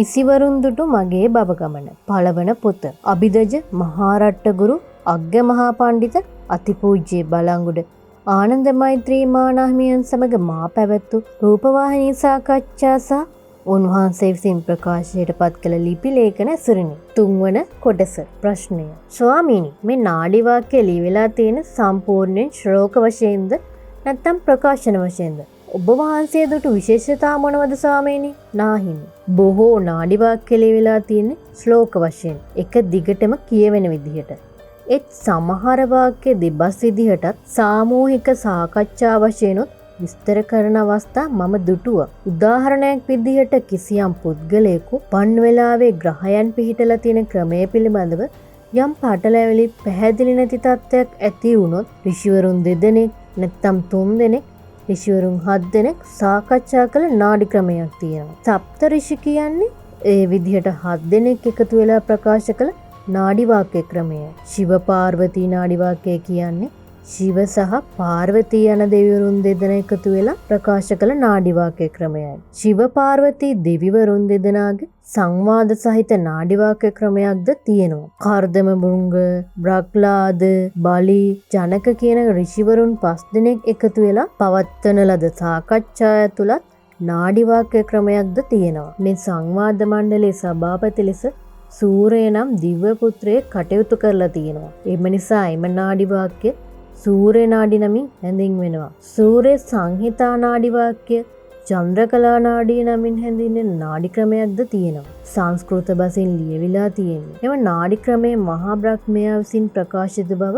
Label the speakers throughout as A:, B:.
A: ඉසිවරුන් දුටු මගේ බවගමන පළවන පොත අභිදජ මහාරට්ටගුරු අග්ග මහා පණ්ඩිත අතිපූජ්‍ය බලංගොඩ ආනන්ද මෛත්‍රී මානහිමියන් සමග මා පැවැත්වූ රූපවාහිනී සාකච්ඡා සහ උන්වහන්සේ විසින් ප්‍රකාශයට පත් කළ ලිපි ලේඛන ඇසුරිනි. තුන්වන කොටස. ප්‍රශ්නය. ස්වාමීනි, මේ නාඩි වාක්‍ය ලියවිලා තියෙන සම්පූර්ණයෙන් ශ්ලෝක වශයෙන්ද නැත්නම් ප්‍රකාශන වශයෙන්ද? ඔබ වහන්සේ දුටු විශේෂතා මොනවද ස්වාමීනි? නාහිමි. බොහෝ නාඩි වාක්‍ය ලියවිලා තියෙන්නේ ශ්ලෝක වශයෙන් එක දිගටම කියවෙන විදිහට. ඒත් සමහර වාක්‍ය දෙබස් විදිහටත් සාමූහික සාකච්ඡා වශයෙන්ුත් විස්තර කරන අවස්ථා මම දුටුවා. උදාහරණයක් විදිහට කිසියම් පුද්ගලයෙකු පන් වේලාවේ ග්‍රහයන් පිහිටලා තියෙන ක්‍රමය පිළිබඳව යම් පටලැවිලි පැහැදිලි නැති තත්ත්වයක් ඇති වුණොත් ඍෂිවරුන් 2 දෙනෙක් නැත්නම් 3 දෙනෙක් ඍෂිවරුන් 7 දෙනෙක් සාකච්ඡා කළ නාඩි ක්‍රමයක් තියෙනවා. සප්ත ඍෂි කියන්නේ ඒ විදිහට 7 දෙනෙක් එකතු වෙලා ප්‍රකාශ කළ නාඩි වාක්‍ය ක්‍රමය. ශිව පාර්වතී නාඩි වාක්‍ය කියන්නේ ශිව සහ පාර්වතී යන දෙවිවරුන් 2 දෙනා එකතු වෙලා ප්‍රකාශ කළ නාඩි වාක්‍ය ක්‍රමයයි. ශිව පාර්වතී දෙවිවරුන් 2 දෙනාගේ සංවාද සහිත නාඩි වාක්‍ය ක්‍රමයක්ද තියෙනවා. කර්දම මුංග, බ්‍රහ්ලාද, බලි, ජනක කියන ඍෂිවරුන් 5 දෙනෙක් එකතු වෙලා පවත්වන ලද සාකච්ඡා ඇතුළත් නාඩි වාක්‍ය ක්‍රමයක්ද තියෙනවා. මේ සංවාද මණ්ඩලයේ සභාපති ලෙස සූර්ය නම් දිව්‍ය පුත්‍රයෙක් කටයුතු කරලා තියෙනවා. එම නිසා එම නාඩි වාක්‍ය සූර්ය නාඩි නමින් හැඳින්වෙනවා. සූර්ය සංහිතා නාඩි වාක්‍ය චන්ද්‍රකලා නාඩිය නමින් හැඳින්වෙන නාඩි ක්‍රමයක්ද තියෙනවා. සංස්කෘත බසින් ලියවිලා තියෙනවා. එම නාඩි ක්‍රමයේ මහා බ්‍රහ්මයා විසින් ප්‍රකාශිත බව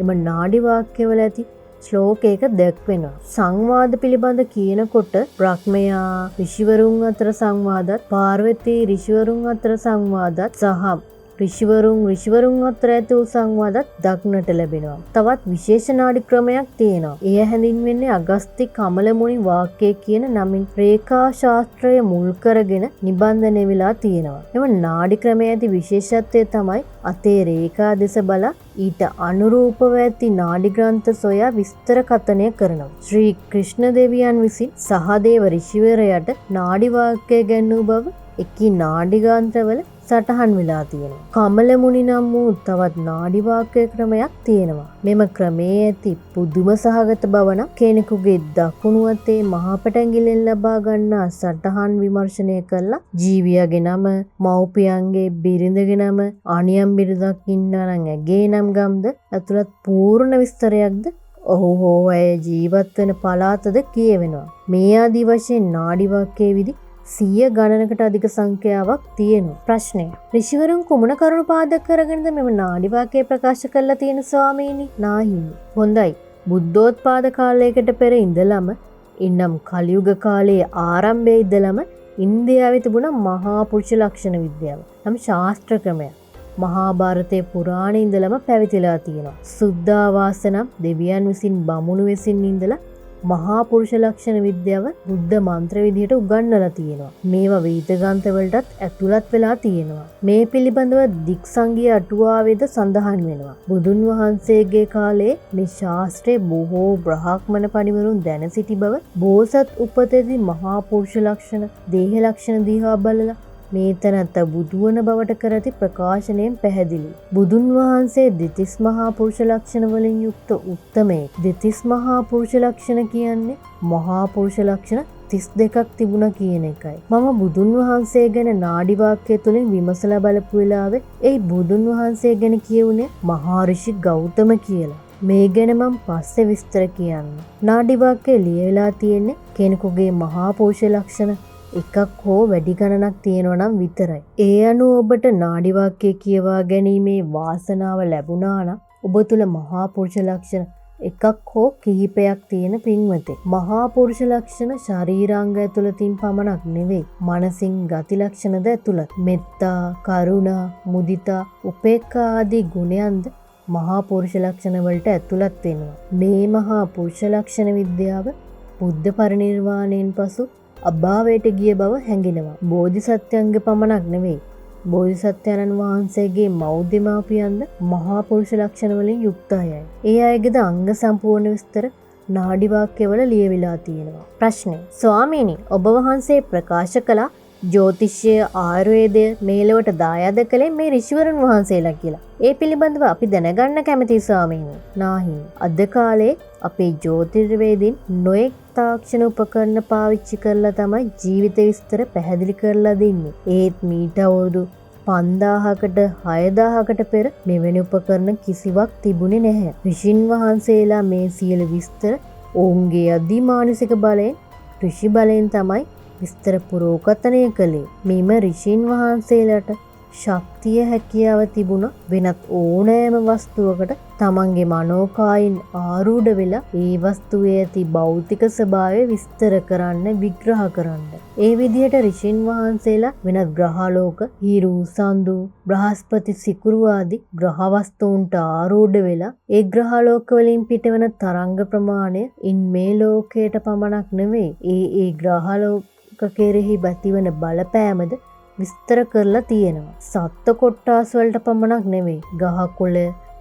A: එම නාඩි වාක්‍යවල ඇති ශ්ලෝකයක දැක්වෙනවා. සංවාද පිළිබඳ කියනකොට බ්‍රහ්මයා ඍෂිවරුන් අතර සංවාදත්, පාර්වතී ඍෂිවරුන් අතර සංවාදත් සහ ඍෂිවරුන් අතර ඇති වූ සංවාදත් දක්නට ලැබෙනවා. තවත් විශේෂ නාඩි ක්‍රමයක් තියෙනවා. එය හැඳින්වෙන්නේ අගස්ති කමල මුනි වාක්‍ය කියන නමින් රේඛා ශාස්ත්‍රය මුල් කරගෙන නිබන්ධනය වෙලා තියෙනවා. එම නාඩි ක්‍රමයේ ඇති විශේෂත්වය තමයි අතේ රේඛා දෙස බලා ඊට අනුරූපව ඇති නාඩි ග්‍රන්ථ සොයා විස්තර කථනය කරනවා. ශ්‍රී ක්‍රිෂ්ණ දෙවියන් විසින් සහදේව ඍෂිවරයාට නාඩි වාක්‍ය ගැන්වූ බව එකී නාඩි ග්‍රන්ථවල සටහන් වෙලා තියෙනවා. කමල මුනි නම් වූ තවත් නාඩි වාක්‍ය ක්‍රමයක් තියෙනවා. මෙම ක්‍රමයේ ඇති පුදුම සහගත බව නම් කෙනෙකුගේ දකුණු අතේ මහා පැටැඟිල්ලෙන් ලබා ගන්නා සටහන් විමර්ශනය කළා ජීවියාගේ නම, මව්පියන්ගේ බිරිඳගේ නම, අනියම් බිරිඳක් ඉන්නා නම් ඇගේ නම් ගම්ද ඇතුළත් පූර්ණ විස්තරයක්ද ඔහු හෝ ඇය ජීවත් වෙන පළාතද කියවෙනවා. මේ ආදී වශයෙන් නාඩි වාක්‍යයේ විදි 100 ගණනකට අධික සංඛ්‍යාවක් තියෙනවා. ප්‍රශ්නය. ඍෂිවරුන් කුමන කරුණු පාදක කරගෙනද මෙම නාඩි වාක්‍ය ප්‍රකාශ කරලා තියෙන ස්වාමීනි? නාහිමි. හොඳයි. බුද්ධෝත්පාද කාලයකට පෙර ඉඳලම ඉන්නම් කලියුග කාලයේ ආරම්භයේ ඉඳලම ඉන්දියාවේ තිබුණ මහා පුරුෂ ලක්ෂණ විද්‍යාව නම් ශාස්ත්‍ර ක්‍රමයක් මහා භාරතයේ පුරාණයේ ඉඳලම පැවතිලා තියෙනවා. සුද්ධාවාස නම් දෙවියන් විසින් බමුණු විසින් ඉඳලා මහා පුරුෂ ලක්ෂණ විද්‍යාව බුද්ධ මන්ත්‍ර විදිහට උගන්වලා තියෙනවා. මේවා වේද ග්‍රන්ථ වලටත් ඇතුළත් වෙලා තියෙනවා. මේ පිළිබඳව දික්සංගිය අටුවාවේද සඳහන් වෙනවා. බුදුන් වහන්සේගේ කාලේ මේ ශාස්ත්‍රයේ බොහෝ බ්‍රාහ්මණ පඬිවරුන් දැන සිටි බව බෝසත් උපතේදී මහා පුරුෂ ලක්ෂණ, දේහ ලක්ෂණ දිහා බලලා මේ තැනත්ත බුදුවන බවට කරති ප්‍රකාශනයෙන් පැහැදිලි. බුදුන් වහන්සේ දෙතිස් මහා පුරුෂ ලක්ෂණ වලින් යුක්ත උත්තමයෙක්. දෙතිස් මහා පුරුෂ ලක්ෂණ කියන්නේ මහා පුරුෂ ලක්ෂණ 32ක් තිබුණා කියන එකයි. මම බුදුන් වහන්සේ ගැන නාඩි වාක්‍ය තුලින් විමසලා බලපු වෙලාවේ ඒ බුදුන් වහන්සේ ගැන කියුනේ මහා ඍෂි ගෞතම කියලා. මේ ගැන මම පස්සේ විස්තර කියන්න. නාඩි වාක්‍ය ලියලා තියෙන්නේ කෙනෙකුගේ මහා පුරුෂ ලක්ෂණ එකක් හෝ වැඩි ගණනක් තියෙනවා නම් විතරයි. ඒ අනුව ඔබට නාඩි වාක්‍ය කියවා ගැනීමේ වාසනාව ලැබුණා නම් ඔබ තුල මහා පුරුෂ ලක්ෂණ එකක් හෝ කිහිපයක් තියෙන පින්වතෙක්. මහා පුරුෂ ලක්ෂණ ශරීරාංග ඇතුළතින් පමණක් නෙවෙයි, මනසින් ගති ලක්ෂණද ඇතුළත්. මෙත්තා, කරුණා, මුදිතා, උපේක්ඛා ආදී ගුණයන්ද මහා පුරුෂ ලක්ෂණ වලට ඇතුළත් වෙනවා. මේ මහා පුරුෂ ලක්ෂණ විද්‍යාව බුද්ධ පරිනිර්වාණයෙන් පසු අභාවයට ගිය බව හැඟෙනවා. බෝධිසත්වයන්ගේ පමණක් නෙවෙයි, බෝධිසත්වයන්න් වහන්සේගේ මෞද්දමාපියන්ද මහා පුරුෂ ලක්ෂණ වලින් යුක්ත අයයි. ඒ අයගේද අංග සම්පූර්ණ විස්තර නාඩි වාක්‍යවල ලියවිලා තියෙනවා. ප්‍රශ්නය. ස්වාමීනි, ඔබ වහන්සේ ප්‍රකාශ කළා ජ්‍යොතිෂය ආයුර්වේදය මේ ලොවට දායාද කළේ මේ ඍෂිවරුන් වහන්සේලා කියලා. ඒ පිළිබඳව අපි දැනගන්න කැමතියි ස්වාමීනි. නාහිමි. අද කාලේ අපේ ජ්‍යොතිර්වේදීන් නොඑක් තාක්ෂණ උපකරණ පාවිච්චි කරලා තමයි ජීවිත විස්තර පැහැදිලි කරලා දෙන්නේ. ඒත් මීට අවුරුදු 5000කට 6000කට පෙර මෙවැනි උපකරණ කිසිවක් තිබුණේ නැහැ. ඍෂින් වහන්සේලා මේ සියලු විස්තර ඔවුන්ගේ අධිමානසික බලයෙන් ඍෂි බලයෙන් තමයි විස්තර පුරෝකථනය කළේ. මෙම ඍෂින් වහන්සේලාට ශක්තිය හැකියාව තිබුණ වෙනත් ඕනෑම වස්තුවකට තමන්ගේ මනෝකායින් ආරූඪ වෙලා ඒ වස්තුවේ ඇති භෞතික ස්වභාවය විස්තර කරන්න විග්‍රහ කරන්න. ඒ විදිහට ඍෂින් වහන්සේලා වෙනත් ග්‍රහලෝක හිරු සඳු බ්‍රහස්පති සිකුරු ආදී ග්‍රහ වස්තුන්ට ආරූඪ වෙලා ඒ ග්‍රහලෝක වලින් පිටවන තරංග ප්‍රමාණය ඉන් මේ ලෝකයට පමණක් නෙවෙයි ඒ ග්‍රහලෝක කෙරෙහි ඇතිවන බලපෑමද විස්තර කරලා තියෙනවා. සත්ත්ව කොට්ටාස් වලට පමණක් නෙවෙයි ගහකොළ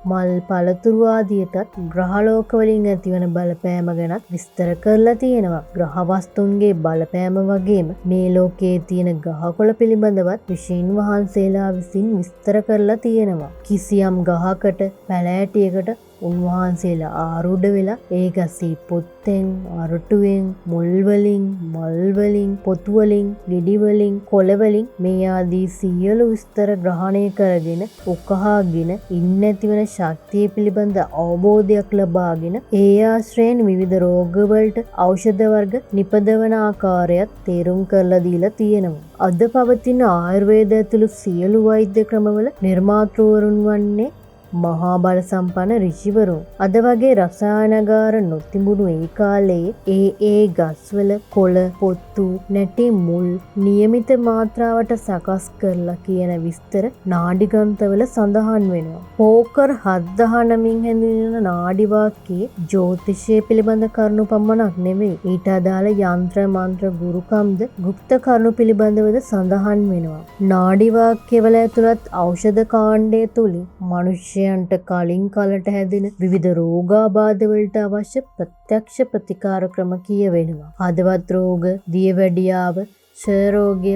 A: මල් පළතුරු ආදියටත් ග්‍රහලෝක වලින් ඇතිවන බලපෑම ගැනත් විස්තර කරලා තියෙනවා. ග්‍රහ වස්තුන්ගේ බලපෑම වගේම මේ ලෝකයේ තියෙන ගහකොළ පිළිබඳවත් ඍෂීන් වහන්සේලා විසින් විස්තර කරලා තියෙනවා. කිසියම් ගහකට පැලෑටියකට උන්වහන්සේලා ආරූඪ වෙලා ඒ ගසේ පොත්තෙන් අරටුවෙන් මුල් වලින් මල් වලින් පොතු වලින් ගෙඩි වලින් කොළ වලින් මේ ආදී සියලු විස්තර ග්‍රහණය කරගෙන උකහාගෙන ඉන්න ඇතිවන ශක්තිය පිළිබඳ අවබෝධයක් ලබාගෙන ඒ ආශ්‍රයෙන් විවිධ රෝග වලට ඖෂධ වර්ග නිපදවන ආකාරයත් තේරුම් කරලා දීලා තියෙනවා. අද පවතින ආයුර්වේද ඇතුළු සියලු වෛද්‍ය ක්‍රමවල නිර්මාතෘවරුන් වන්නේ මහා බල සම්පන්න ඍෂිවරුන්. අද වගේ රසායනගාර නොතිබුණු ඒ කාලයේ ඒ ගස්වල කොළ පොත්තු නැටි මුල් નિયમિત මාත්‍රාවට සකස් කරලා කියන විස්තර නාඩි ග්‍රන්ථවල සඳහන් වෙනවා. පෝකර් 7009 හැඳින්වෙන නාඩි වාක්‍යයේ ජ්‍යොතිෂය පිළිබඳ කරුණු පමණක් නෙවෙයි ඊට අදාළ යంత్ర මන්ත්‍ර ගුරුකම්ද গুপ্ত කරුණු පිළිබඳවද සඳහන් වෙනවා. නාඩි වාක්‍යවල ඇතුළත් ඖෂධ කාණ්ඩය තුලින් මනුෂ්‍ය න්ට කලින් කලට හැදෙන විවිධ රෝගාබාධ වලට අවශ්‍ය ප්‍රත්‍යක්ෂ ප්‍රතිකාර ක්‍රම කියවෙනවා. හදවත් රෝග, දියවැඩියාව, ක්ෂය රෝගය,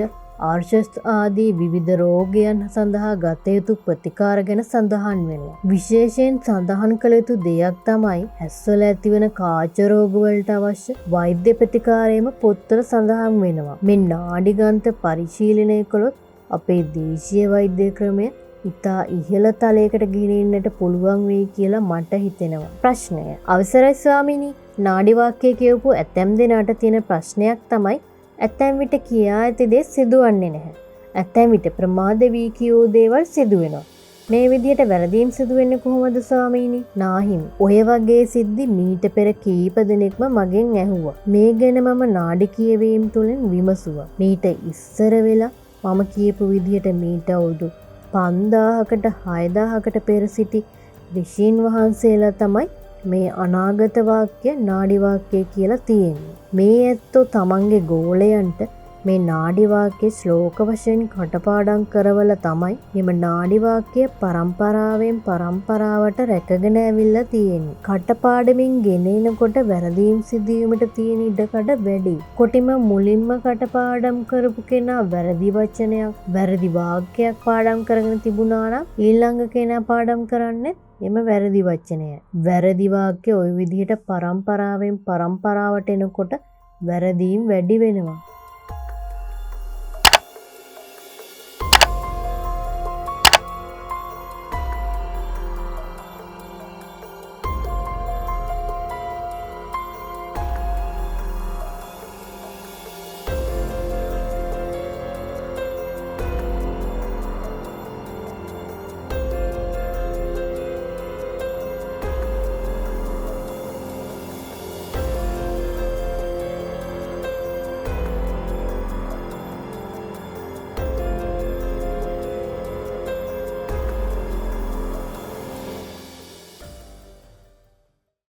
A: ආර්ශස් ආදී විවිධ රෝගයන් සඳහා ගත යුතු ප්‍රතිකාර ගැන සඳහන් වෙනවා. විශේෂයෙන් සඳහන් කළ යුතු දෙයක් තමයි ඇස්වල ඇතිවන කාච රෝග වලට අවශ්‍ය වෛද්‍ය ප්‍රතිකාරයේම පොත්වල සඳහන් වෙනවා. මේ නාඩි ග්‍රන්ථ පරිශීලනය කළොත් අපේ දේශීය වෛද්‍ය ක්‍රමය ඉතා ඉහළ තලයකට ගෙනින්නට පුළුවන් වෙයි කියලා මට හිතෙනවා. ප්‍රශ්නය. අවසරයි ස්වාමිනී. නාඩි වාක්‍ය කියවපු ඇතැම් දෙනාට තියෙන ප්‍රශ්නයක් තමයි ඇතැම් විට කියා ඇති දේ සිදුවන්නේ නැහැ. ඇතැම් විට ප්‍රමාද වී කියූ දේවල් සිදු වෙනවා. මේ විදිහට වැරදීම් සිදු වෙන්නේ කොහොමද ස්වාමීනි? නාහිමි. ඔය වගේ සිද්ධි මීට පෙර කීප දෙනෙක්ම මගෙන් ඇහුවා. මේ ගැන මම නාඩි කියවීම තුලින් විමසුවා. මීට ඉස්සර වෙලා මම කියපු විදිහට මීට අවුරුදු 5000කට 6000කට පෙර සිටි ඍෂීන් වහන්සේලා තමයි මේ අනාගත වාක්‍ය නාඩි වාක්‍ය කියලා තියෙන්නේ. මේ ඇත්තෝ තමන්ගේ ගෝලයන්ට මේ නාඩි වාක්‍ය ශ්ලෝක වශයෙන් කටපාඩම් කරවලා තමයි මෙම නාඩි වාක්‍ය පරම්පරාවෙන් පරම්පරාවට රැකගෙන ඇවිල්ලා තියෙන්නේ. කටපාඩමින් ගෙනෙනකොට වැරදීම් සිදුවීමට තියෙන ඉඩකඩ වැඩි. කොටිම මුලින්ම කටපාඩම් කරපු කෙනා වැරදි වචනයක්, වැරදි වාක්‍යයක් පාඩම් කරගෙන තිබුණා නම් ඊළඟ කෙනා පාඩම් කරන්නේ එම වැරදි වචනය. වැරදි වාක්‍ය ওই විදිහට පරම්පරාවෙන් පරම්පරාවට එනකොට වැරදීම් වැඩි වෙනවා.